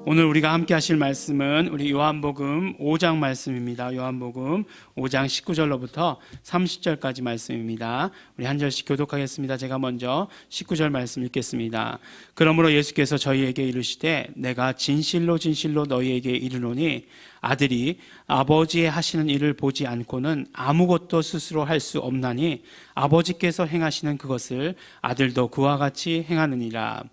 오늘 우리가 함께 하실 말씀은 우리 요한복음 5장 말씀입니다. 요한복음 5장 19절로부터 30절까지 말씀입니다. 우리 한 절씩 교독하겠습니다. 제가 먼저 19절 말씀 읽겠습니다. 그러므로 예수께서 저희에게 이르시되 내가 진실로 진실로 너희에게 이르노니 아들이 아버지의 하시는 일을 보지 않고는 아무것도 스스로 할 수 없나니 아버지께서 행하시는 그것을 아들도 그와 같이 행하느니라.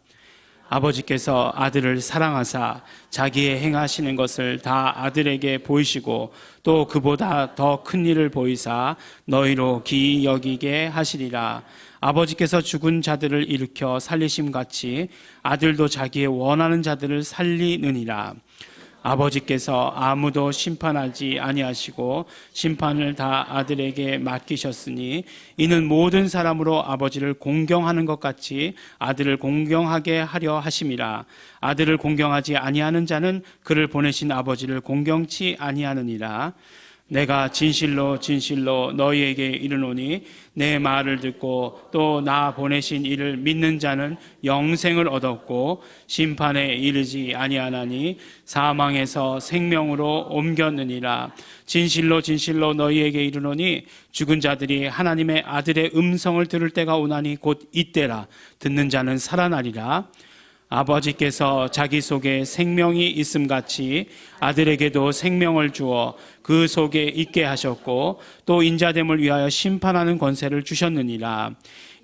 아버지께서 아들을 사랑하사 자기의 행하시는 것을 다 아들에게 보이시고 또 그보다 더 큰 일을 보이사 너희로 기이 여기게 하시리라. 아버지께서 죽은 자들을 일으켜 살리심같이 아들도 자기의 원하는 자들을 살리느니라. 아버지께서 아무도 심판하지 아니하시고 심판을 다 아들에게 맡기셨으니 이는 모든 사람으로 아버지를 공경하는 것 같이 아들을 공경하게 하려 하심이라. 아들을 공경하지 아니하는 자는 그를 보내신 아버지를 공경치 아니하느니라. 내가 진실로 진실로 너희에게 이르노니 내 말을 듣고 또 나 보내신 이를 믿는 자는 영생을 얻었고 심판에 이르지 아니하나니 사망에서 생명으로 옮겼느니라. 진실로 진실로 너희에게 이르노니 죽은 자들이 하나님의 아들의 음성을 들을 때가 오나니 곧 이때라. 듣는 자는 살아나리라. 아버지께서 자기 속에 생명이 있음같이 아들에게도 생명을 주어 그 속에 있게 하셨고 또 인자됨을 위하여 심판하는 권세를 주셨느니라.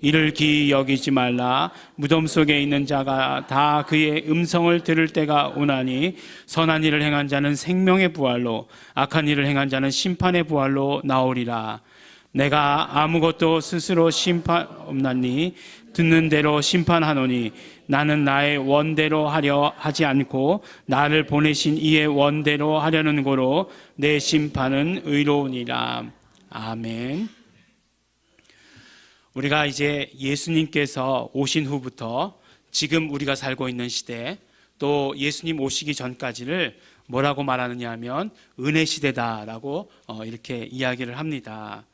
이를 기이 여기지 말라. 무덤 속에 있는 자가 다 그의 음성을 들을 때가 오나니 선한 일을 행한 자는 생명의 부활로 악한 일을 행한 자는 심판의 부활로 나오리라. 내가 아무것도 스스로 심판 없나니 듣는 대로 심판하노니 나는 나의 원대로 하려 하지 않고 나를 보내신 이의 원대로 하려는 고로 내 심판은 의로우니라. 아멘. 우리가 이제 예수님께서 오신 후부터 지금 우리가 살고 있는 시대 또 예수님 오시기 전까지를 뭐라고 말하느냐 하면 은혜 시대다라고 이렇게 이야기를 합니다.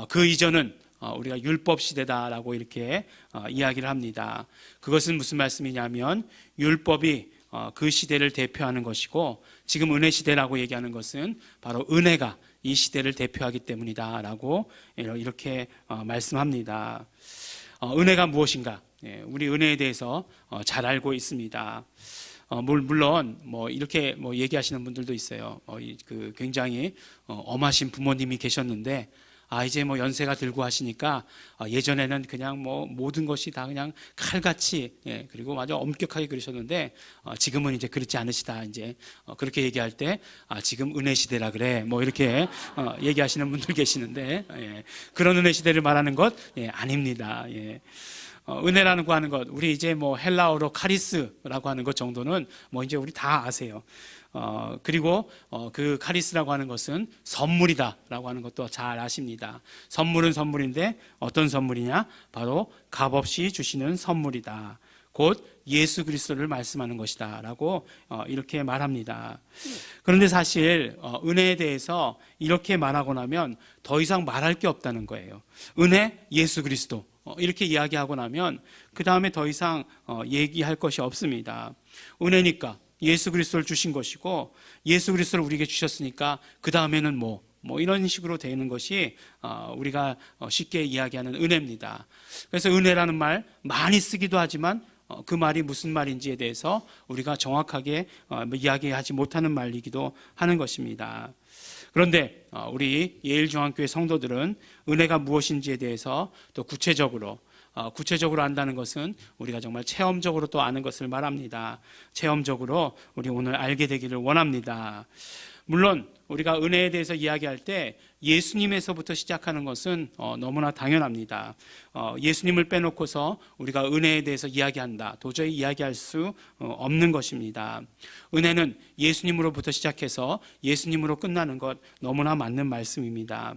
그 이전은 우리가 율법 시대다라고 이렇게 이야기를 합니다. 그것은 무슨 말씀이냐면 율법이 그 시대를 대표하는 것이고 지금 은혜 시대라고 얘기하는 것은 바로 은혜가 이 시대를 대표하기 때문이다라고 이렇게 말씀합니다. 은혜가 무엇인가? 우리 은혜에 대해서 잘 알고 있습니다. 물론 이렇게 얘기하시는 분들도 있어요. 굉장히 엄하신 부모님이 계셨는데 이제 연세가 들고 하시니까 예전에는 그냥 모든 것이 다 그냥 칼같이 그리고 아주 엄격하게 그러셨는데 지금은 이제 그렇지 않으시다 이제 그렇게 얘기할 때 지금 은혜 시대라 그래 이렇게 얘기하시는 분들 계시는데 그런 은혜 시대를 말하는 것 아닙니다. 은혜라는 거 하는 것 우리 이제 헬라어로 카리스라고 하는 것 정도는 이제 우리 다 아세요. 그리고 그 카리스라고 하는 것은 선물이다라고 하는 것도 잘 아십니다. 선물은 선물인데 어떤 선물이냐? 바로 값없이 주시는 선물이다. 곧 예수 그리스도를 말씀하는 것이다라고 이렇게 말합니다. 그런데 사실 은혜에 대해서 이렇게 말하고 나면 더 이상 말할 게 없다는 거예요. 은혜, 예수 그리스도 이렇게 이야기하고 나면 그 다음에 더 이상 얘기할 것이 없습니다. 은혜니까 예수 그리스도를 주신 것이고 예수 그리스도를 우리에게 주셨으니까 그 다음에는 이런 식으로 되는 것이 우리가 쉽게 이야기하는 은혜입니다. 그래서 은혜라는 말 많이 쓰기도 하지만 그 말이 무슨 말인지에 대해서 우리가 정확하게 이야기하지 못하는 말이기도 하는 것입니다. 그런데 우리 예일중앙교회 성도들은 은혜가 무엇인지에 대해서 또 구체적으로 안다는 것은 우리가 정말 체험적으로 또 아는 것을 말합니다. 체험적으로 우리 오늘 알게 되기를 원합니다. 물론 우리가 은혜에 대해서 이야기할 때 예수님에서부터 시작하는 것은 너무나 당연합니다. 예수님을 빼놓고서 우리가 은혜에 대해서 이야기한다. 도저히 이야기할 수 없는 것입니다. 은혜는 예수님으로부터 시작해서 예수님으로 끝나는 것 너무나 맞는 말씀입니다.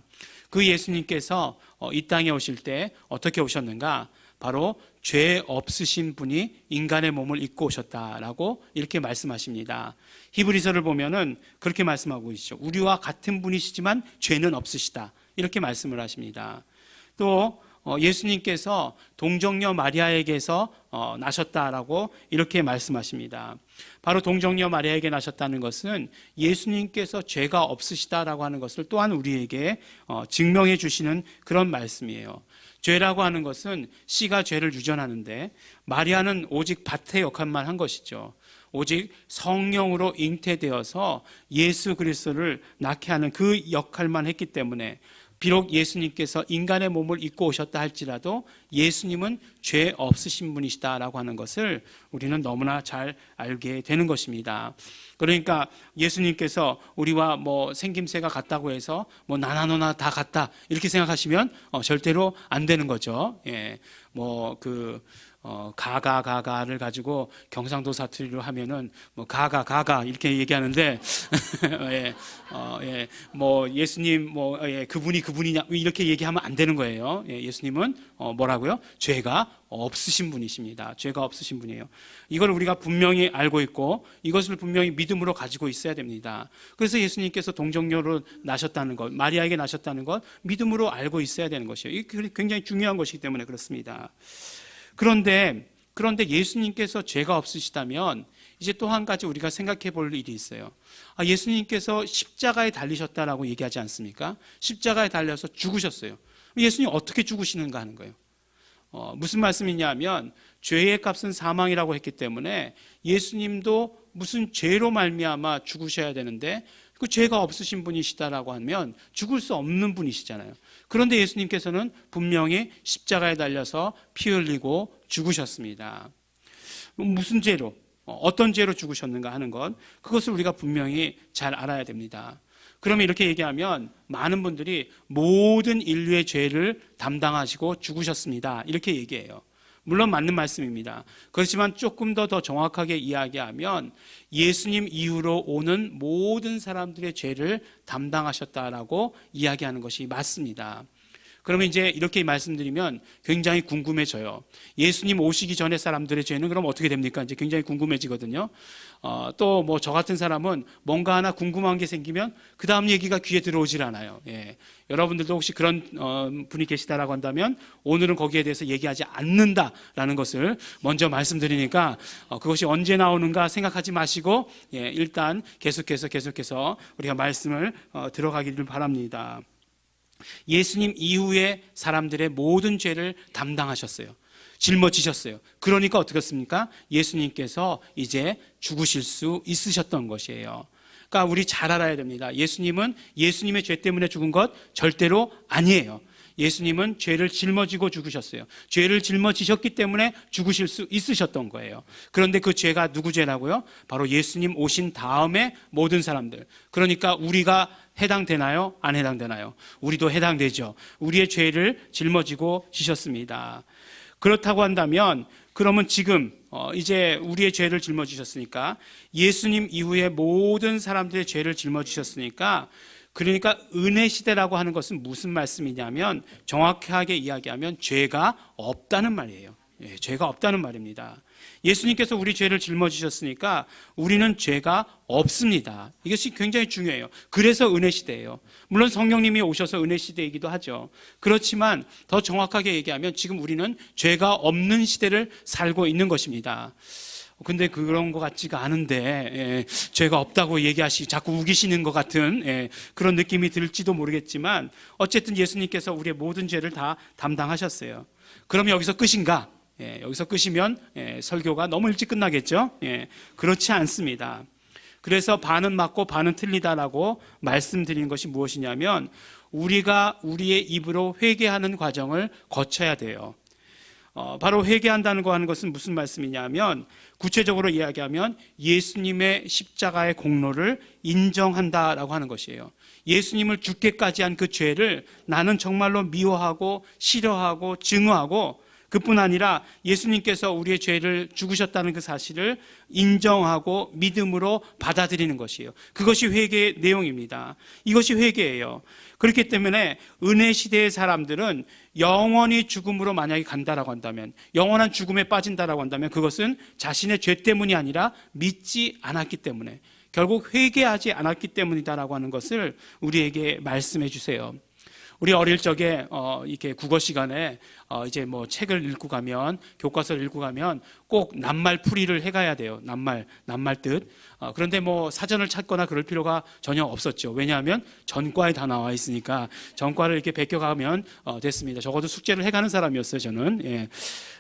그 예수님께서 이 땅에 오실 때 어떻게 오셨는가? 바로 죄 없으신 분이 인간의 몸을 입고 오셨다라고 이렇게 말씀하십니다. 히브리서를 보면은 그렇게 말씀하고 있죠. 우리와 같은 분이시지만 죄는 없으시다. 이렇게 말씀을 하십니다. 또 예수님께서 동정녀 마리아에게서 나셨다라고 이렇게 말씀하십니다. 바로 동정녀 마리아에게 나셨다는 것은 예수님께서 죄가 없으시다라고 하는 것을 또한 우리에게 증명해 주시는 그런 말씀이에요. 죄라고 하는 것은 씨가 죄를 유전하는데 마리아는 오직 밭의 역할만 한 것이죠. 오직 성령으로 잉태되어서 예수 그리스도를 낳게 하는 그 역할만 했기 때문에 비록 예수님께서 인간의 몸을 입고 오셨다 할지라도 예수님은 죄 없으신 분이시다라고 하는 것을 우리는 너무나 잘 알게 되는 것입니다. 그러니까 예수님께서 우리와 생김새가 같다고 해서 나나 너나 다 같다 이렇게 생각하시면 절대로 안 되는 거죠. 예, 가가를 가지고 경상도 사투리로 하면은 가가 이렇게 얘기하는데 예수님 그분이냐 이렇게 얘기하면 안 되는 거예요. 예수님은 뭐라고요? 죄가 없으신 분이십니다. 죄가 없으신 분이에요. 이걸 우리가 분명히 알고 있고 이것을 분명히 믿음으로 가지고 있어야 됩니다. 그래서 예수님께서 동정녀로 나셨다는 것, 마리아에게 나셨다는 것 믿음으로 알고 있어야 되는 것이에요. 이게 굉장히 중요한 것이기 때문에 그렇습니다. 그런데 예수님께서 죄가 없으시다면 이제 또 한 가지 우리가 생각해 볼 일이 있어요. 예수님께서 십자가에 달리셨다라고 얘기하지 않습니까? 십자가에 달려서 죽으셨어요. 예수님 어떻게 죽으시는가 하는 거예요. 무슨 말씀이냐면 죄의 값은 사망이라고 했기 때문에 예수님도 무슨 죄로 말미암아 죽으셔야 되는데 그 죄가 없으신 분이시다라고 하면 죽을 수 없는 분이시잖아요. 그런데 예수님께서는 분명히 십자가에 달려서 피 흘리고 죽으셨습니다. 무슨 죄로, 어떤 죄로 죽으셨는가 하는 것, 그것을 우리가 분명히 잘 알아야 됩니다. 그러면 이렇게 얘기하면 많은 분들이 모든 인류의 죄를 담당하시고 죽으셨습니다. 이렇게 얘기해요. 물론 맞는 말씀입니다. 그렇지만 조금 더 정확하게 이야기하면 예수님 이후로 오는 모든 사람들의 죄를 담당하셨다라고 이야기하는 것이 맞습니다. 그러면 이제 이렇게 말씀드리면 굉장히 궁금해져요. 예수님 오시기 전에 사람들의 죄는 그럼 어떻게 됩니까? 이제 굉장히 궁금해지거든요. 또 저 같은 사람은 뭔가 하나 궁금한 게 생기면 그 다음 얘기가 귀에 들어오질 않아요. 예. 여러분들도 혹시 그런 분이 계시다라고 한다면 오늘은 거기에 대해서 얘기하지 않는다라는 것을 먼저 말씀드리니까 그것이 언제 나오는가 생각하지 마시고 일단 계속해서 우리가 말씀을 들어가기를 바랍니다. 예수님 이후에 사람들의 모든 죄를 담당하셨어요. 짊어지셨어요. 그러니까 어떻겠습니까? 예수님께서 이제 죽으실 수 있으셨던 것이에요. 그러니까 우리 잘 알아야 됩니다. 예수님은 예수님의 죄 때문에 죽은 것 절대로 아니에요. 예수님은 죄를 짊어지고 죽으셨어요. 죄를 짊어지셨기 때문에 죽으실 수 있으셨던 거예요. 그런데 그 죄가 누구 죄라고요? 바로 예수님 오신 다음에 모든 사람들. 그러니까 우리가 해당되나요? 안 해당되나요? 우리도 해당되죠. 우리의 죄를 짊어지고 지셨습니다. 그렇다고 한다면 그러면 지금 이제 우리의 죄를 짊어지셨으니까 예수님 이후에 모든 사람들의 죄를 짊어지셨으니까 그러니까 은혜 시대라고 하는 것은 무슨 말씀이냐면 정확하게 이야기하면 죄가 없다는 말이에요. 죄가 없다는 말입니다. 예수님께서 우리 죄를 짊어지셨으니까 우리는 죄가 없습니다. 이것이 굉장히 중요해요. 그래서 은혜 시대예요. 물론 성령님이 오셔서 은혜 시대이기도 하죠. 그렇지만 더 정확하게 얘기하면 지금 우리는 죄가 없는 시대를 살고 있는 것입니다. 근데 그런 것 같지가 않은데 죄가 없다고 얘기하시고 자꾸 우기시는 것 같은 그런 느낌이 들지도 모르겠지만 어쨌든 예수님께서 우리의 모든 죄를 다 담당하셨어요. 그럼 여기서 끝인가? 여기서 끝이면 설교가 너무 일찍 끝나겠죠? 그렇지 않습니다. 그래서 반은 맞고 반은 틀리다라고 말씀드리는 것이 무엇이냐면 우리가 우리의 입으로 회개하는 과정을 거쳐야 돼요. 바로 회개한다는 거 하는 것은 무슨 말씀이냐면 구체적으로 이야기하면 예수님의 십자가의 공로를 인정한다라고 하는 것이에요. 예수님을 죽게까지 한 그 죄를 나는 정말로 미워하고 싫어하고 증오하고 그뿐 아니라 예수님께서 우리의 죄를 죽으셨다는 그 사실을 인정하고 믿음으로 받아들이는 것이에요. 그것이 회개의 내용입니다. 이것이 회개예요. 그렇기 때문에 은혜 시대의 사람들은 영원히 죽음으로 만약에 간다라고 한다면, 영원한 죽음에 빠진다라고 한다면 그것은 자신의 죄 때문이 아니라 믿지 않았기 때문에, 결국 회개하지 않았기 때문이다라고 하는 것을 우리에게 말씀해 주세요. 우리 어릴 적에 이렇게 국어 시간에 이제 뭐 책을 읽고 가면, 교과서를 읽고 가면 꼭 낱말풀이를 해가야 돼요. 낱말 뜻. 그런데 뭐 사전을 찾거나 그럴 필요가 전혀 없었죠. 왜냐하면 전과에 다 나와 있으니까 전과를 이렇게 베껴가면 됐습니다. 적어도 숙제를 해가는 사람이었어요, 저는. 예.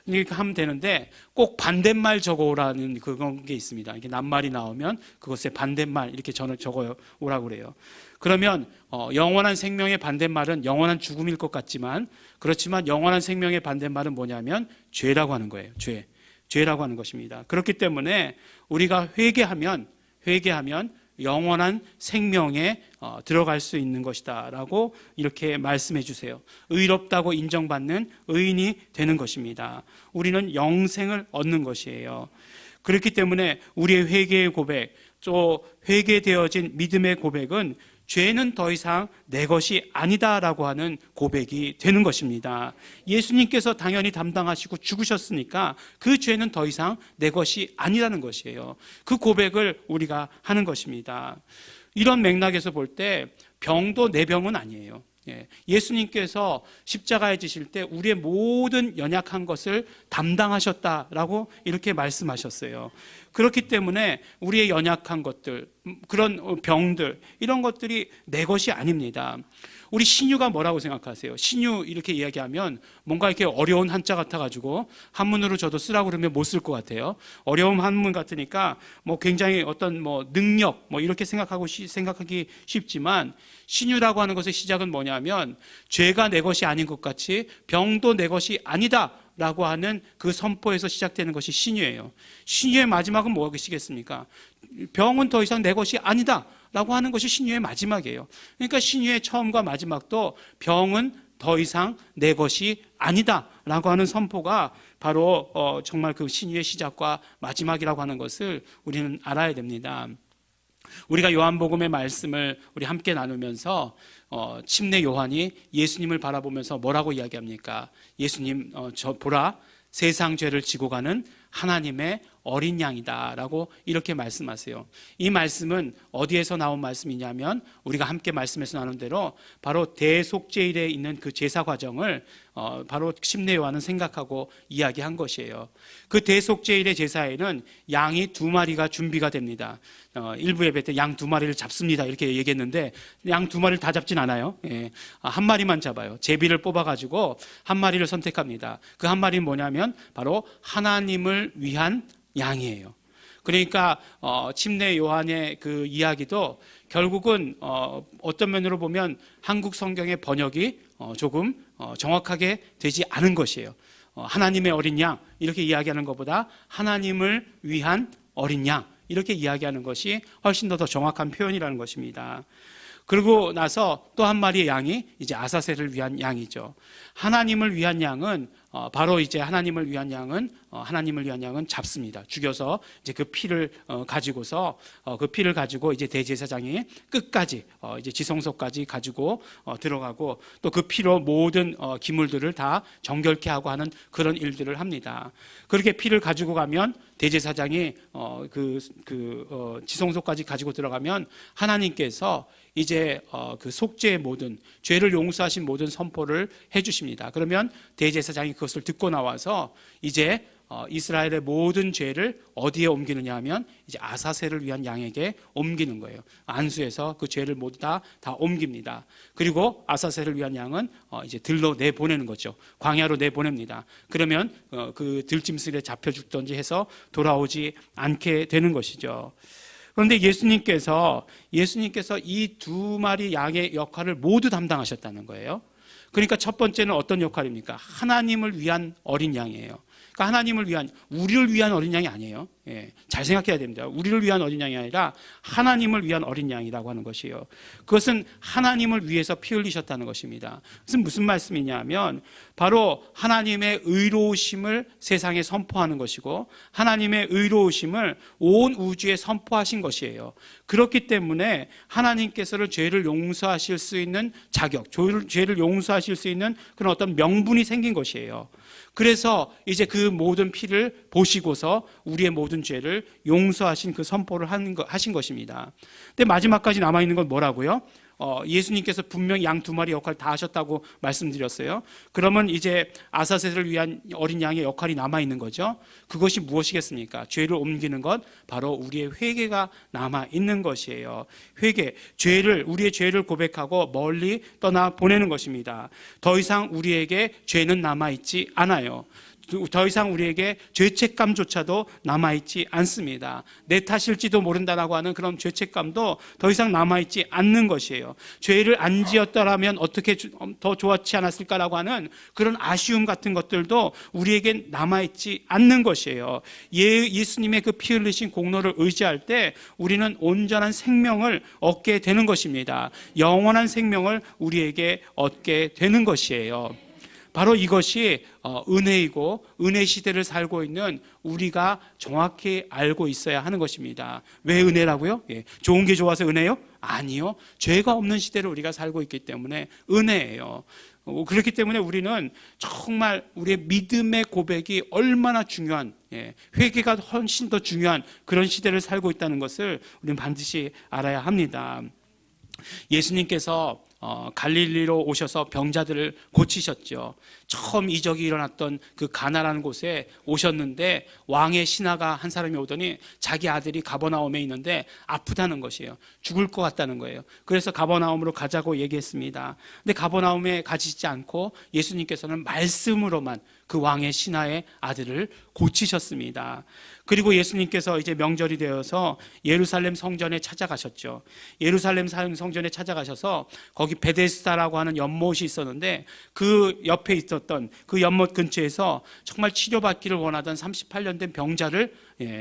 이렇게 하면 되는데 꼭 반대말 적어오라는 그런 게 있습니다. 이렇게 낱말이 나오면 그것의 반대말 이렇게 적어 오라고 그래요. 그러면 영원한 생명의 반대말은 영원한 죽음일 것 같지만, 그렇지만 영원한 생명의 반대말은 뭐냐면 죄라고 하는 거예요. 죄라고 하는 것입니다. 그렇기 때문에 우리가 회개하면 영원한 생명에 들어갈 수 있는 것이다 라고 이렇게 말씀해 주세요. 의롭다고 인정받는 의인이 되는 것입니다. 우리는 영생을 얻는 것이에요. 그렇기 때문에 우리의 회개의 고백, 또 회개되어진 믿음의 고백은 죄는 더 이상 내 것이 아니다라고 하는 고백이 되는 것입니다. 예수님께서 당연히 담당하시고 죽으셨으니까 그 죄는 더 이상 내 것이 아니라는 것이에요. 그 고백을 우리가 하는 것입니다. 이런 맥락에서 볼 때 병도 내 병은 아니에요. 예수님께서 십자가에 지실 때 우리의 모든 연약한 것을 담당하셨다라고 이렇게 말씀하셨어요. 그렇기 때문에 우리의 연약한 것들, 그런 병들, 이런 것들이 내 것이 아닙니다. 우리 신유가 뭐라고 생각하세요? 신유 이렇게 이야기하면 뭔가 이렇게 어려운 한자 같아가지고 한문으로 저도 쓰라고 그러면 못 쓸 것 같아요. 어려운 한문 같으니까 뭐 굉장히 어떤 뭐 능력 뭐 이렇게 생각하기 쉽지만, 신유라고 하는 것의 시작은 뭐냐면 죄가 내 것이 아닌 것 같이 병도 내 것이 아니다 라고 하는 그 선포에서 시작되는 것이 신유예요. 신유의 마지막은 무엇이겠습니까? 병은 더 이상 내 것이 아니다 라고 하는 것이 신유의 마지막이에요. 그러니까 신유의 처음과 마지막도 병은 더 이상 내 것이 아니다 라고 하는 선포가 바로 정말 그 신유의 시작과 마지막이라고 하는 것을 우리는 알아야 됩니다. 우리가 요한복음의 말씀을 우리 함께 나누면서 침례 요한이 예수님을 바라보면서 뭐라고 이야기합니까? 예수님, 저 보라, 세상 죄를 지고 가는 하나님의 어린 양이다 라고 이렇게 말씀하세요. 이 말씀은 어디에서 나온 말씀이냐면 우리가 함께 말씀에서 나눈 대로 바로 대속죄일에 있는 그 제사 과정을 바로 침례 요한은 생각하고 이야기한 것이에요. 그 대속죄일의 제사에는 양이 2마리가 준비가 됩니다. 일부 예배 때 양 2마리를 잡습니다 이렇게 얘기했는데 양 2마리를 다 잡진 않아요. 한 마리만 잡아요. 제비를 뽑아가지고 한 마리를 선택합니다. 그 한 마리는 뭐냐면 바로 하나님을 위한 양이에요. 그러니까 침례 요한의 그 이야기도 결국은 어떤 면으로 보면 한국 성경의 번역이 조금 정확하게 되지 않은 것이에요. 하나님의 어린 양 이렇게 이야기하는 것보다 하나님을 위한 어린 양 이렇게 이야기하는 것이 훨씬 더 정확한 표현이라는 것입니다. 그리고 나서 또 한 마리의 양이 이제 아사셀을 위한 양이죠. 하나님을 위한 양은 바로 이제 하나님을 위한 양은 잡습니다. 죽여서 이제 그 피를 가지고서 그 피를 가지고 이제 대제사장이 끝까지 이제 지성소까지 가지고 들어가고 또 그 피로 모든 기물들을 다 정결케 하고 하는 그런 일들을 합니다. 그렇게 피를 가지고 가면 대제사장이 지성소까지 가지고 들어가면 하나님께서 이제 그 속죄의 모든 죄를 용서하신 모든 선포를 해주십니다. 그러면 대제사장이 그것을 듣고 나와서 이제 이스라엘의 모든 죄를 어디에 옮기느냐 하면 이제 아사셀을 위한 양에게 옮기는 거예요. 안수해서 그 죄를 모두 다 옮깁니다. 그리고 아사셀을 위한 양은 이제 들로 내보내는 거죠. 광야로 내보냅니다. 그러면 그 들짐승에 잡혀 죽든지 해서 돌아오지 않게 되는 것이죠. 그런데 예수님께서 이 2마리 양의 역할을 모두 담당하셨다는 거예요. 그러니까 첫 번째는 어떤 역할입니까? 하나님을 위한 어린 양이에요. 그러니까 하나님을 위한, 우리를 위한 어린 양이 아니에요. 잘 생각해야 됩니다. 우리를 위한 어린 양이 아니라 하나님을 위한 어린 양이라고 하는 것이에요. 그것은 하나님을 위해서 피 흘리셨다는 것입니다. 그것은 무슨 말씀이냐면 바로 하나님의 의로우심을 세상에 선포하는 것이고 하나님의 의로우심을 온 우주에 선포하신 것이에요. 그렇기 때문에 하나님께서는 죄를 용서하실 수 있는 자격, 죄를 용서하실 수 있는 그런 어떤 명분이 생긴 것이에요. 그래서 이제 그 모든 피를 보시고서 우리의 모든 죄를 용서하신 그 선포를 하신 것입니다. 근데 마지막까지 남아있는 건 뭐라고요? 예수님께서 분명히 양 2마리 역할 다 하셨다고 말씀드렸어요. 그러면 이제 아사셋을 위한 어린 양의 역할이 남아 있는 거죠. 그것이 무엇이겠습니까? 죄를 옮기는 것, 바로 우리의 회개가 남아 있는 것이에요. 회개, 우리의 죄를 고백하고 멀리 떠나 보내는 것입니다. 더 이상 우리에게 죄는 남아 있지 않아요. 더 이상 우리에게 죄책감조차도 남아있지 않습니다. 내 탓일지도 모른다라고 하는 그런 죄책감도 더 이상 남아있지 않는 것이에요. 죄를 안 지었더라면 어떻게 더 좋았지 않았을까라고 하는 그런 아쉬움 같은 것들도 우리에게 남아있지 않는 것이에요. 예수님의 그 피 흘리신 공로를 의지할 때 우리는 온전한 생명을 얻게 되는 것입니다. 영원한 생명을 우리에게 얻게 되는 것이에요. 바로 이것이 은혜이고 은혜 시대를 살고 있는 우리가 정확히 알고 있어야 하는 것입니다. 왜 은혜라고요? 좋은 게 좋아서 은혜요? 아니요. 죄가 없는 시대를 우리가 살고 있기 때문에 은혜예요. 그렇기 때문에 우리는 정말 우리의 믿음의 고백이 얼마나 중요한, 회개가 훨씬 더 중요한 그런 시대를 살고 있다는 것을 우리는 반드시 알아야 합니다. 예수님께서 갈릴리로 오셔서 병자들을 고치셨죠. 처음 이적이 일어났던 그 가나라는 곳에 오셨는데 왕의 신하가 한 사람이 오더니 자기 아들이 가버나움에 있는데 아프다는 것이에요. 죽을 것 같다는 거예요. 그래서 가버나움으로 가자고 얘기했습니다. 근데 가버나움에 가시지 않고 예수님께서는 말씀으로만 그 왕의 신하의 아들을 고치셨습니다. 그리고 예수님께서 이제 명절이 되어서 예루살렘 성전에 찾아가셨죠. 예루살렘 성전에 찾아가셔서 거기 베데스다라고 하는 연못이 있었는데 그 옆에 있었던 그 연못 근처에서 정말 치료받기를 원하던 38년 된 병자를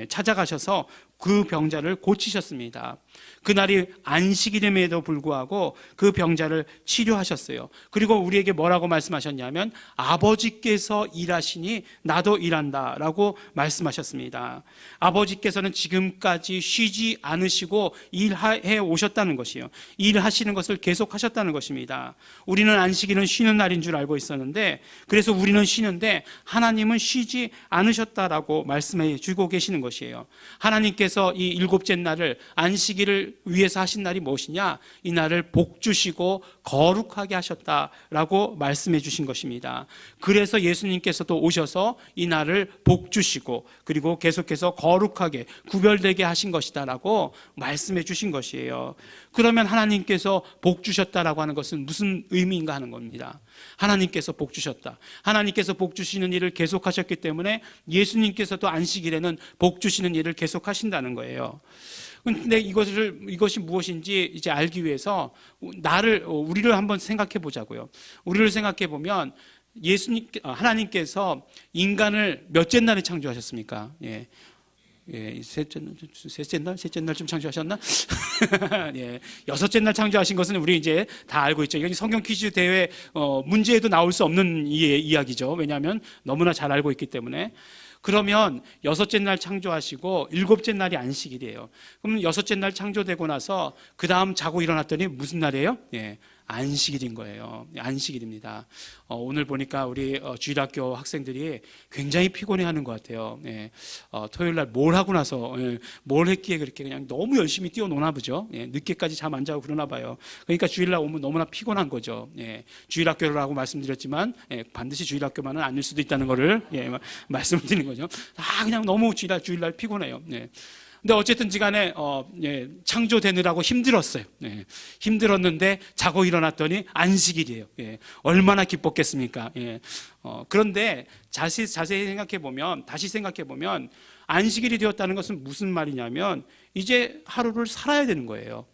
찾아가셔서 그 병자를 고치셨습니다. 그날이 안식일임에도 불구하고 그 병자를 치료하셨어요. 그리고 우리에게 뭐라고 말씀하셨냐면 아버지께서 일하시니 나도 일한다라고 말씀하셨습니다. 아버지께서는 지금까지 쉬지 않으시고 일해 오셨다는 것이에요. 일하시는 것을 계속하셨다는 것입니다. 우리는 안식일은 쉬는 날인 줄 알고 있었는데 그래서 우리는 쉬는데 하나님은 쉬지 않으셨다라고 말씀해 주고 계시는 것이에요. 하나님께서 이 7째 날을 안식일을 위해서 하신 날이 무엇이냐? 이 날을 복 주시고 거룩하게 하셨다라고 말씀해 주신 것입니다. 그래서 예수님께서도 오셔서 이 날을 복 주시고 그리고 계속해서 거룩하게 구별되게 하신 것이다라고 말씀해 주신 것이에요. 그러면 하나님께서 복 주셨다라고 하는 것은 무슨 의미인가 하는 겁니다. 하나님께서 복 주셨다. 하나님께서 복 주시는 일을 계속하셨기 때문에 예수님께서도 안식일에는 복 주시는 일을 계속하신다는 거예요. 근데 이것이 무엇인지 이제 알기 위해서 우리를 한번 생각해 보자고요. 우리를 생각해 보면 하나님께서 인간을 몇째 날에 창조하셨습니까? 셋째 날쯤 창조하셨나? 여섯째 날 창조하신 것은 우리 이제 다 알고 있죠. 이건 성경 퀴즈 대회 문제에도 나올 수 없는 이야기죠. 왜냐하면 너무나 잘 알고 있기 때문에. 그러면 여섯째 날 창조하시고 7째 날이 안식일이에요. 그럼 여섯째 날 창조되고 나서 그 다음 자고 일어났더니 무슨 날이에요? 안식일인 거예요. 안식일입니다. 오늘 보니까 우리 주일학교 학생들이 굉장히 피곤해하는 것 같아요. 토요일 날 뭘 하고 나서 뭘 했기에 그렇게 그냥 너무 열심히 뛰어노나 보죠. 늦게까지 잠 안 자고 그러나 봐요. 그러니까 주일날 오면 너무나 피곤한 거죠. 주일학교라고 말씀드렸지만 반드시 주일학교만은 아닐 수도 있다는 거를 말씀을 드리는 거죠. 그냥 너무 주일날 피곤해요. 근데 어쨌든지 간에 창조되느라고 힘들었어요. 힘들었는데 자고 일어났더니 안식일이에요. 얼마나 기뻤겠습니까? 그런데 다시 생각해 보면 안식일이 되었다는 것은 무슨 말이냐면 이제 하루를 살아야 되는 거예요.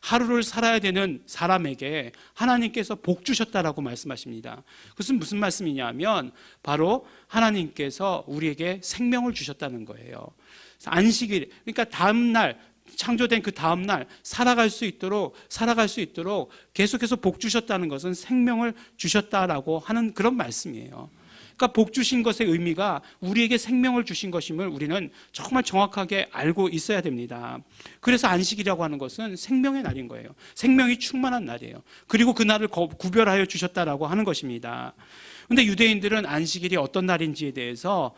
하루를 살아야 되는 사람에게 하나님께서 복 주셨다라고 말씀하십니다. 그것은 무슨 말씀이냐면 바로 하나님께서 우리에게 생명을 주셨다는 거예요. 안식일, 그러니까 다음날 창조된 그 다음날 살아갈 수 있도록 계속해서 복 주셨다는 것은 생명을 주셨다라고 하는 그런 말씀이에요. 그러니까 복 주신 것의 의미가 우리에게 생명을 주신 것임을 우리는 정말 정확하게 알고 있어야 됩니다. 그래서 안식이라고 하는 것은 생명의 날인 거예요. 생명이 충만한 날이에요. 그리고 그 날을 구별하여 주셨다라고 하는 것입니다. 그런데 유대인들은 안식일이 어떤 날인지에 대해서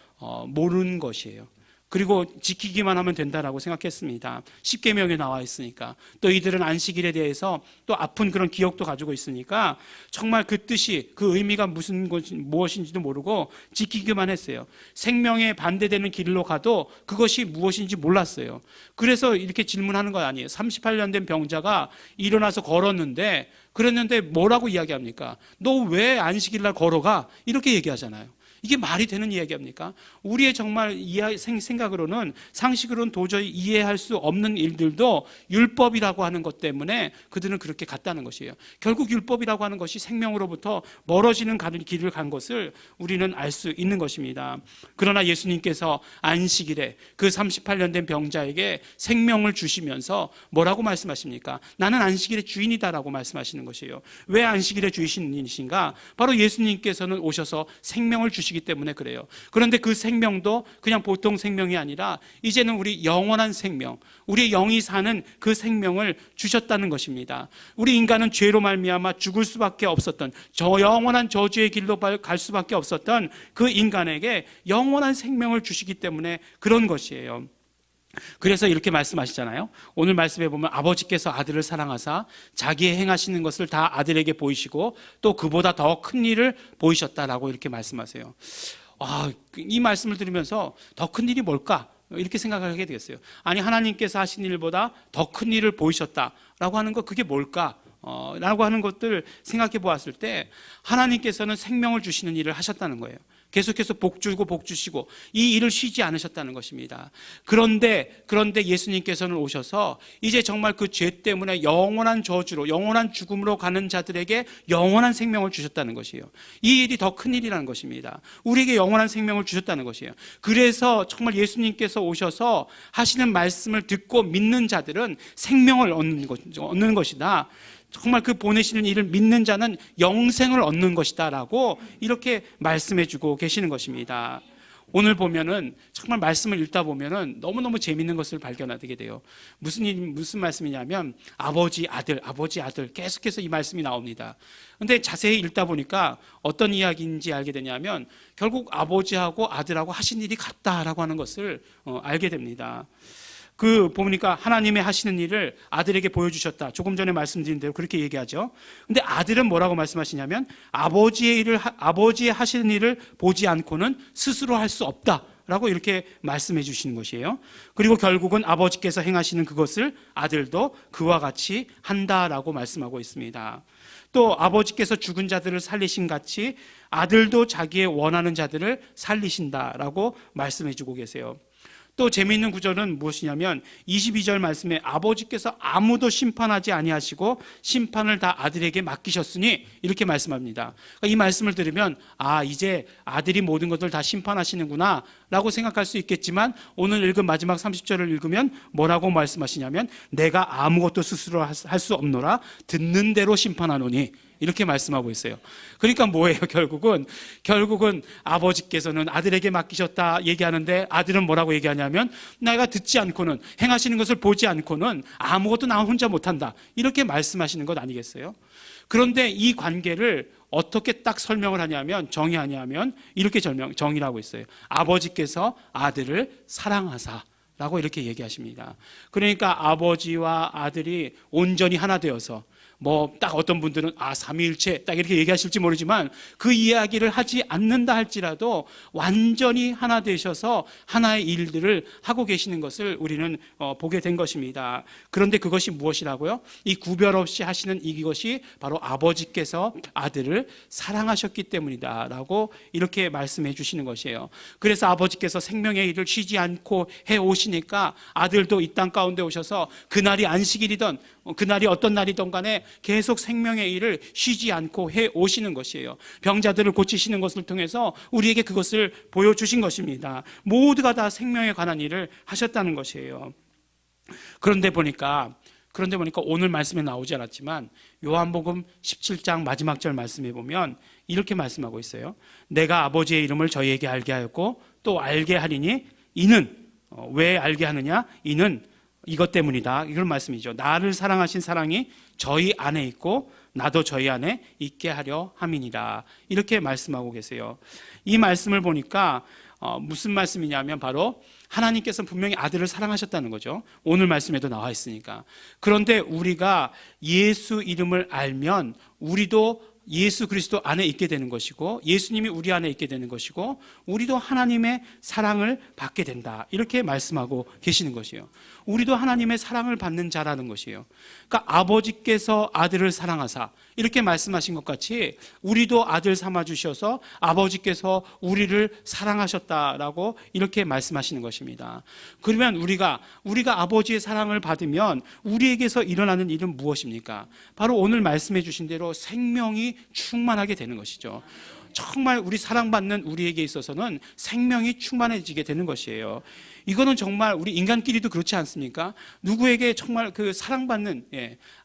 모르는 것이에요. 그리고 지키기만 하면 된다라고 생각했습니다. 십계명에 나와 있으니까. 또 이들은 안식일에 대해서 또 아픈 그런 기억도 가지고 있으니까 정말 그 뜻이, 그 의미가 무엇인지도 모르고 지키기만 했어요. 생명에 반대되는 길로 가도 그것이 무엇인지 몰랐어요. 그래서 이렇게 질문하는 거 아니에요. 38년 된 병자가 일어나서 걸었는데, 그랬는데 뭐라고 이야기합니까? 너 왜 안식일 날 걸어가? 이렇게 얘기하잖아요. 이게 말이 되는 이야기입니까? 우리의 정말 생각으로는, 상식으로는 도저히 이해할 수 없는 일들도 율법이라고 하는 것 때문에 그들은 그렇게 갔다는 것이에요. 결국 율법이라고 하는 것이 생명으로부터 멀어지는 길을 간 것을 우리는 알 수 있는 것입니다. 그러나 예수님께서 안식일에 그 38년 된 병자에게 생명을 주시면서 뭐라고 말씀하십니까? 나는 안식일의 주인이다라고 말씀하시는 것이에요. 왜 안식일의 주인이신가? 바로 예수님께서는 오셔서 생명을 주시기 때문에 그래요. 그런데 그 생명도 그냥 보통 생명이 아니라 이제는 우리 영원한 생명, 우리의 영이 사는 그 생명을 주셨다는 것입니다. 우리 인간은 죄로 말미암아 죽을 수밖에 없었던, 저 영원한 저주의 길로 갈 수밖에 없었던 그 인간에게 영원한 생명을 주시기 때문에 그런 것이에요. 그래서 이렇게 말씀하시잖아요. 오늘 말씀에 보면 아버지께서 아들을 사랑하사 자기의 행하시는 것을 다 아들에게 보이시고 또 그보다 더 큰 일을 보이셨다라고 이렇게 말씀하세요. 이 말씀을 들으면서 더 큰 일이 뭘까? 이렇게 생각을 하게 되겠어요. 아니, 하나님께서 하신 일보다 더 큰 일을 보이셨다라고 하는 거, 그게 뭘까? 라고 하는 것들 생각해 보았을 때 하나님께서는 생명을 주시는 일을 하셨다는 거예요. 계속해서 복 주고 복 주시고 이 일을 쉬지 않으셨다는 것입니다. 그런데 예수님께서는 오셔서 이제 정말 그 죄 때문에 영원한 저주로, 영원한 죽음으로 가는 자들에게 영원한 생명을 주셨다는 것이에요. 이 일이 더 큰 일이라는 것입니다. 우리에게 영원한 생명을 주셨다는 것이에요. 그래서 정말 예수님께서 오셔서 하시는 말씀을 듣고 믿는 자들은 생명을 얻는 것이다. 정말 그 보내시는 일을 믿는 자는 영생을 얻는 것이다라고 이렇게 말씀해 주고 계시는 것입니다. 오늘 보면은 정말 말씀을 읽다 보면은 너무너무 재밌는 것을 발견하게 돼요. 무슨 말씀이냐면 아버지 아들 계속해서 이 말씀이 나옵니다. 근데 자세히 읽다 보니까 어떤 이야기인지 알게 되냐면 결국 아버지하고 아들하고 하신 일이 같다라고 하는 것을 알게 됩니다. 보니까 하나님의 하시는 일을 아들에게 보여주셨다. 조금 전에 말씀드린 대로 그렇게 얘기하죠. 근데 아들은 뭐라고 말씀하시냐면 아버지의 하시는 일을 보지 않고는 스스로 할 수 없다라고 이렇게 말씀해 주시는 것이에요. 그리고 결국은 아버지께서 행하시는 그것을 아들도 그와 같이 한다라고 말씀하고 있습니다. 또 아버지께서 죽은 자들을 살리신 같이 아들도 자기의 원하는 자들을 살리신다라고 말씀해 주고 계세요. 또 재미있는 구절은 무엇이냐면 22절 말씀에 아버지께서 아무도 심판하지 아니하시고 심판을 다 아들에게 맡기셨으니 이렇게 말씀합니다. 그러니까 이 말씀을 들으면 이제 아들이 모든 것을 다 심판하시는구나 라고 생각할 수 있겠지만 오늘 읽은 마지막 30절을 읽으면 뭐라고 말씀하시냐면 내가 아무것도 스스로 할 수 없노라 듣는 대로 심판하노니 이렇게 말씀하고 있어요. 그러니까 뭐예요? 결국은 아버지께서는 아들에게 맡기셨다 얘기하는데 아들은 뭐라고 얘기하냐면 내가 듣지 않고는, 행하시는 것을 보지 않고는 아무것도 나 혼자 못한다 이렇게 말씀하시는 것 아니겠어요? 그런데 이 관계를 어떻게 딱 설명을 하냐면, 정의하냐면 이렇게 정의를 하고 있어요. 아버지께서 아들을 사랑하사 라고 이렇게 얘기하십니다. 그러니까 아버지와 아들이 온전히 하나 되어서 딱 어떤 분들은 삼위일체 딱 이렇게 얘기하실지 모르지만 그 이야기를 하지 않는다 할지라도 완전히 하나 되셔서 하나의 일들을 하고 계시는 것을 우리는 보게 된 것입니다. 그런데 그것이 무엇이라고요? 이 구별 없이 하시는 이것이 바로 아버지께서 아들을 사랑하셨기 때문이다 라고 이렇게 말씀해 주시는 것이에요. 그래서 아버지께서 생명의 일을 쉬지 않고 해 오시니까 아들도 이 땅 가운데 오셔서 그날이 안식일이든 그날이 어떤 날이든 간에 계속 생명의 일을 쉬지 않고 해 오시는 것이에요. 병자들을 고치시는 것을 통해서 우리에게 그것을 보여주신 것입니다. 모두가 다 생명에 관한 일을 하셨다는 것이에요. 그런데 보니까 오늘 말씀에 나오지 않았지만 요한복음 17장 마지막 절 말씀에 보면 이렇게 말씀하고 있어요. 내가 아버지의 이름을 저희에게 알게 하였고 또 알게 하리니 이는, 왜 알게 하느냐? 이는 이것 때문이다. 이런 말씀이죠. 나를 사랑하신 사랑이 저희 안에 있고 나도 저희 안에 있게 하려 함이니라. 이렇게 말씀하고 계세요. 이 말씀을 보니까 무슨 말씀이냐면 바로 하나님께서 분명히 아들을 사랑하셨다는 거죠. 오늘 말씀에도 나와 있으니까. 그런데 우리가 예수 이름을 알면 우리도 예수 그리스도 안에 있게 되는 것이고, 예수님이 우리 안에 있게 되는 것이고, 우리도 하나님의 사랑을 받게 된다, 이렇게 말씀하고 계시는 것이에요. 우리도 하나님의 사랑을 받는 자라는 것이에요. 그러니까 아버지께서 아들을 사랑하사, 이렇게 말씀하신 것 같이 우리도 아들 삼아 주셔서 아버지께서 우리를 사랑하셨다라고 이렇게 말씀하시는 것입니다. 그러면 우리가 아버지의 사랑을 받으면 우리에게서 일어나는 일은 무엇입니까? 바로 오늘 말씀해 주신 대로 생명이 충만하게 되는 것이죠. 정말 우리 사랑받는 우리에게 있어서는 생명이 충만해지게 되는 것이에요. 이거는 정말 우리 인간끼리도 그렇지 않습니까? 누구에게 정말 그 사랑받는,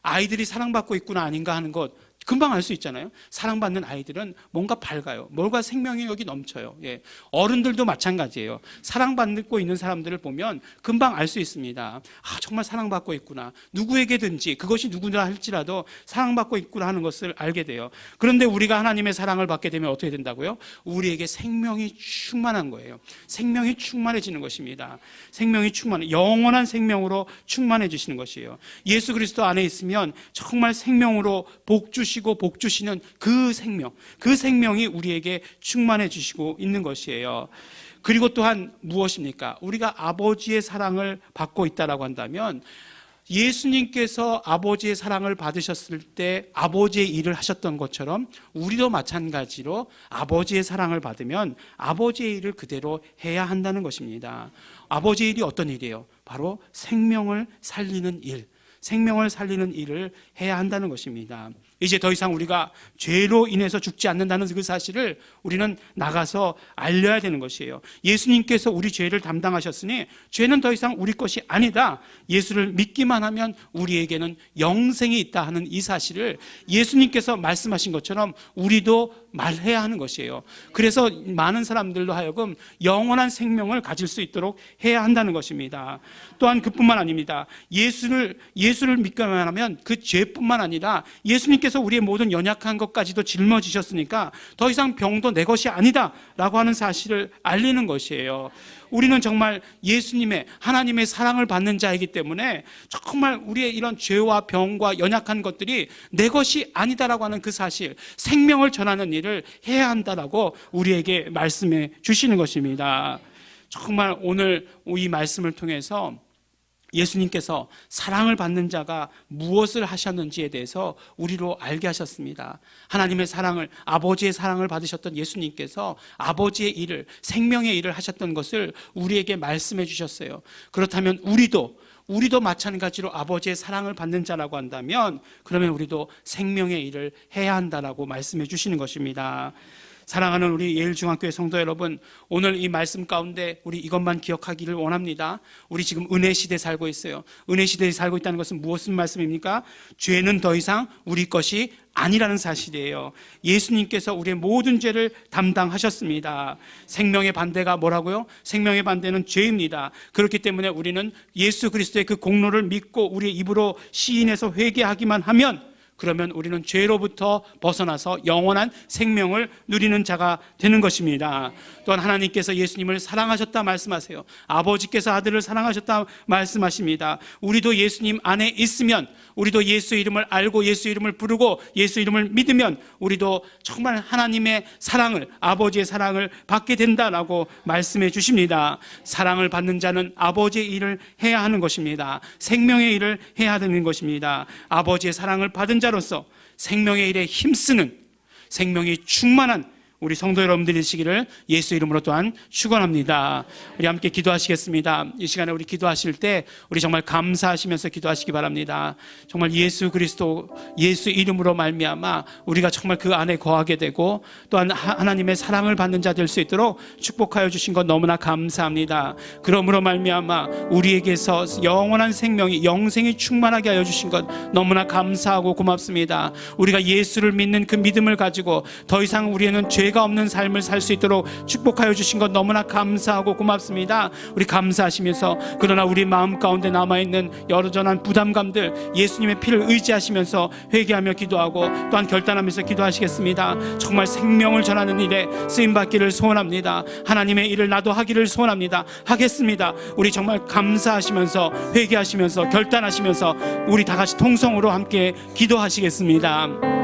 아이들이 사랑받고 있구나 아닌가 하는 것 금방 알 수 있잖아요. 사랑받는 아이들은 뭔가 밝아요. 뭔가 생명력이 넘쳐요. 어른들도 마찬가지예요. 사랑받고 있는 사람들을 보면 금방 알 수 있습니다. 정말 사랑받고 있구나. 누구에게든지 그것이 누구나 할지라도 사랑받고 있구나 하는 것을 알게 돼요. 그런데 우리가 하나님의 사랑을 받게 되면 어떻게 된다고요? 우리에게 생명이 충만한 거예요. 생명이 충만해지는 것입니다. 생명이 영원한 생명으로 충만해지시는 것이에요. 예수 그리스도 안에 있으면 정말 생명으로 복 주시고 복 주시는 그 생명이 우리에게 충만해 주시고 있는 것이에요. 그리고 또한 무엇입니까? 우리가 아버지의 사랑을 받고 있다라고 한다면, 예수님께서 아버지의 사랑을 받으셨을 때 아버지의 일을 하셨던 것처럼 우리도 마찬가지로 아버지의 사랑을 받으면 아버지의 일을 그대로 해야 한다는 것입니다. 아버지의 일이 어떤 일이에요? 바로 생명을 살리는 일을 해야 한다는 것입니다. 이제 더 이상 우리가 죄로 인해서 죽지 않는다는 그 사실을 우리는 나가서 알려야 되는 것이에요. 예수님께서 우리 죄를 담당하셨으니 죄는 더 이상 우리 것이 아니다. 예수를 믿기만 하면 우리에게는 영생이 있다 하는 이 사실을 예수님께서 말씀하신 것처럼 우리도 말해야 하는 것이에요. 그래서 많은 사람들로 하여금 영원한 생명을 가질 수 있도록 해야 한다는 것입니다. 또한 그뿐만 아닙니다. 예수를 믿기만 하면 그 죄뿐만 아니라 예수님께서 우리의 모든 연약한 것까지도 짊어지셨으니까 더 이상 병도 내 것이 아니다 라고 하는 사실을 알리는 것이에요. 우리는 정말 예수님의, 하나님의 사랑을 받는 자이기 때문에 정말 우리의 이런 죄와 병과 연약한 것들이 내 것이 아니다라고 하는 그 사실, 생명을 전하는 일을 해야 한다라고 우리에게 말씀해 주시는 것입니다. 정말 오늘 이 말씀을 통해서 예수님께서 사랑을 받는 자가 무엇을 하셨는지에 대해서 우리로 알게 하셨습니다. 하나님의 사랑을, 아버지의 사랑을 받으셨던 예수님께서 아버지의 일을, 생명의 일을 하셨던 것을 우리에게 말씀해 주셨어요. 그렇다면 우리도 마찬가지로 아버지의 사랑을 받는 자라고 한다면, 그러면 우리도 생명의 일을 해야 한다라고 말씀해 주시는 것입니다. 사랑하는 우리 예일중학교의 성도 여러분, 오늘 이 말씀 가운데 우리 이것만 기억하기를 원합니다. 우리 지금 은혜 시대에 살고 있어요. 은혜 시대에 살고 있다는 것은 무슨 말씀입니까? 죄는 더 이상 우리 것이 아니라는 사실이에요. 예수님께서 우리의 모든 죄를 담당하셨습니다. 생명의 반대가 뭐라고요? 생명의 반대는 죄입니다. 그렇기 때문에 우리는 예수 그리스도의 그 공로를 믿고 우리의 입으로 시인해서 회개하기만 하면, 그러면 우리는 죄로부터 벗어나서 영원한 생명을 누리는 자가 되는 것입니다. 또한 하나님께서 예수님을 사랑하셨다 말씀하세요. 아버지께서 아들을 사랑하셨다 말씀하십니다. 우리도 예수님 안에 있으면, 우리도 예수 이름을 알고 예수 이름을 부르고 예수 이름을 믿으면 우리도 정말 하나님의 사랑을, 아버지의 사랑을 받게 된다라고 말씀해 주십니다. 사랑을 받는 자는 아버지의 일을 해야 하는 것입니다. 생명의 일을 해야 되는 것입니다. 아버지의 사랑을 받은 자로서 생명의 일에 힘쓰는, 생명이 충만한 우리 성도 여러분들이 되시기를 예수 이름으로 또한 축원합니다. 우리 함께 기도하시겠습니다. 이 시간에 우리 기도하실 때 우리 정말 감사하시면서 기도하시기 바랍니다. 정말 예수 그리스도, 예수 이름으로 말미암아 우리가 정말 그 안에 거하게 되고 또한 하나님의 사랑을 받는 자 될 수 있도록 축복하여 주신 것 너무나 감사합니다. 그러므로 말미암아 우리에게서 영원한 생명이, 영생이 충만하게 하여 주신 것 너무나 감사하고 고맙습니다. 우리가 예수를 믿는 그 믿음을 가지고 더 이상 우리는 죄가 피해가 없는 삶을 살 수 있도록 축복하여 주신 것 너무나 감사하고 고맙습니다. 우리 감사하시면서 그러나 우리 마음 가운데 남아있는 여러저러한 부담감들 예수님의 피를 의지하시면서 회개하며 기도하고 또한 결단하면서 기도하시겠습니다. 정말 생명을 전하는 일에 쓰임받기를 소원합니다. 하나님의 일을 나도 하기를 소원합니다. 하겠습니다. 우리 정말 감사하시면서 회개하시면서 결단하시면서 우리 다 같이 통성으로 함께 기도하시겠습니다.